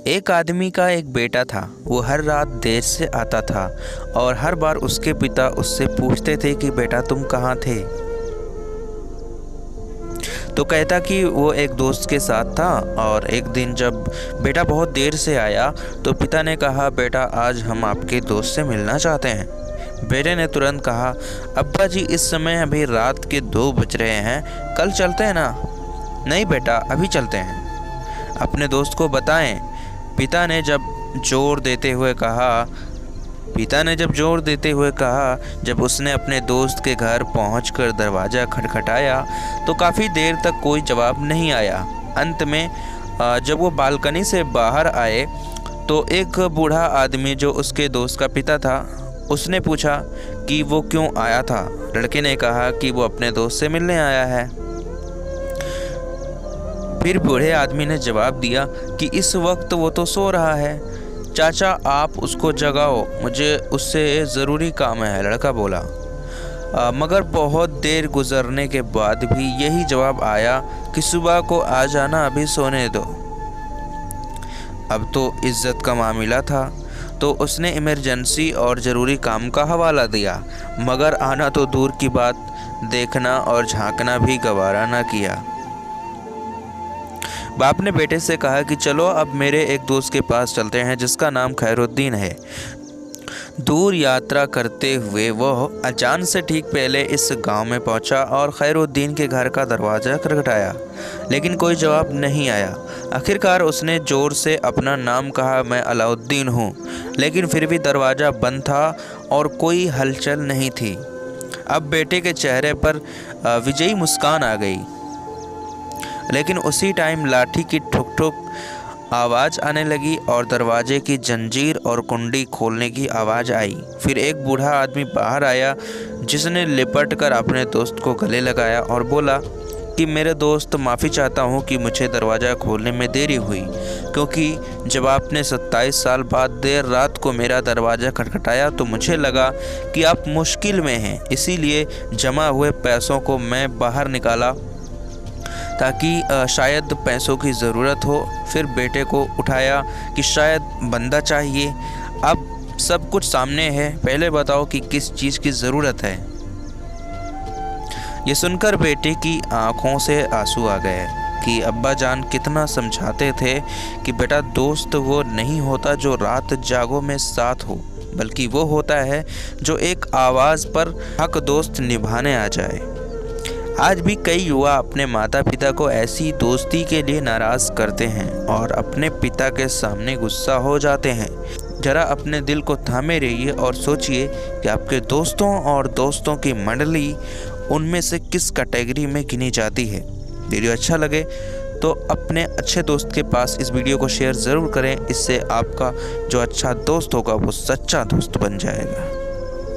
एक आदमी का एक बेटा था। वो हर रात देर से आता था और हर बार उसके पिता उससे पूछते थे कि बेटा तुम कहाँ थे। तो कहता कि वो एक दोस्त के साथ था। और एक दिन जब बेटा बहुत देर से आया तो पिता ने कहा, बेटा आज हम आपके दोस्त से मिलना चाहते हैं। बेटे ने तुरंत कहा, अब्बा जी इस समय अभी रात के 2 बज रहे हैं, कल चलते हैं ना। नहीं बेटा अभी चलते हैं, अपने दोस्त को बताएं। पिता ने जब जोर देते हुए कहा। जब उसने अपने दोस्त के घर पहुंचकर दरवाज़ा खटखटाया तो काफ़ी देर तक कोई जवाब नहीं आया। अंत में जब वो बालकनी से बाहर आए तो एक बूढ़ा आदमी जो उसके दोस्त का पिता था, उसने पूछा कि वो क्यों आया था। लड़के ने कहा कि वो अपने दोस्त से मिलने आया है। फिर बूढ़े आदमी ने जवाब दिया कि इस वक्त वो तो सो रहा है। चाचा आप उसको जगाओ, मुझे उससे ज़रूरी काम है, लड़का बोला। मगर बहुत देर गुजरने के बाद भी यही जवाब आया कि सुबह को आ जाना, अभी सोने दो। अब तो इज्जत का मामला था तो उसने इमरजेंसी और ज़रूरी काम का हवाला दिया, मगर आना तो दूर की बात, देखना और झांकना भी गवारा न किया। बाप ने बेटे से कहा कि चलो अब मेरे एक दोस्त के पास चलते हैं जिसका नाम खैरुद्दीन है। दूर यात्रा करते हुए वह अजान से ठीक पहले इस गांव में पहुंचा और खैरुद्दीन के घर का दरवाज़ा खटखटाया, लेकिन कोई जवाब नहीं आया। आखिरकार उसने ज़ोर से अपना नाम कहा, मैं अलाउद्दीन हूँ, लेकिन फिर भी दरवाज़ा बंद था और कोई हलचल नहीं थी। अब बेटे के चेहरे पर विजयी मुस्कान आ गई, लेकिन उसी टाइम लाठी की ठुक ठुक आवाज़ आने लगी और दरवाजे की जंजीर और कुंडी खोलने की आवाज़ आई। फिर एक बूढ़ा आदमी बाहर आया जिसने लिपट कर अपने दोस्त को गले लगाया और बोला कि मेरे दोस्त, माफ़ी चाहता हूँ कि मुझे दरवाज़ा खोलने में देरी हुई, क्योंकि जब आपने 27 साल बाद देर रात को मेरा दरवाज़ा खटखटाया तो मुझे लगा कि आप मुश्किल में हैं, इसीलिए जमा हुए पैसों को मैं बाहर निकाला ताकि शायद पैसों की ज़रूरत हो। फिर बेटे को उठाया कि शायद बंदा चाहिए। अब सब कुछ सामने है, पहले बताओ कि किस चीज़ की ज़रूरत है। ये सुनकर बेटे की आंखों से आंसू आ गए कि अब्बा जान कितना समझाते थे कि बेटा दोस्त वो नहीं होता जो रात जागो में साथ हो, बल्कि वो होता है जो एक आवाज़ पर हक दोस्त निभाने आ जाए। आज भी कई युवा अपने माता पिता को ऐसी दोस्ती के लिए नाराज़ करते हैं और अपने पिता के सामने गुस्सा हो जाते हैं। ज़रा अपने दिल को थामे रहिए और सोचिए कि आपके दोस्तों और दोस्तों की मंडली उनमें से किस कैटेगरी में गिनी जाती है। वीडियो अच्छा लगे तो अपने अच्छे दोस्त के पास इस वीडियो को शेयर ज़रूर करें, इससे आपका जो अच्छा दोस्त होगा वो सच्चा दोस्त बन जाएगा।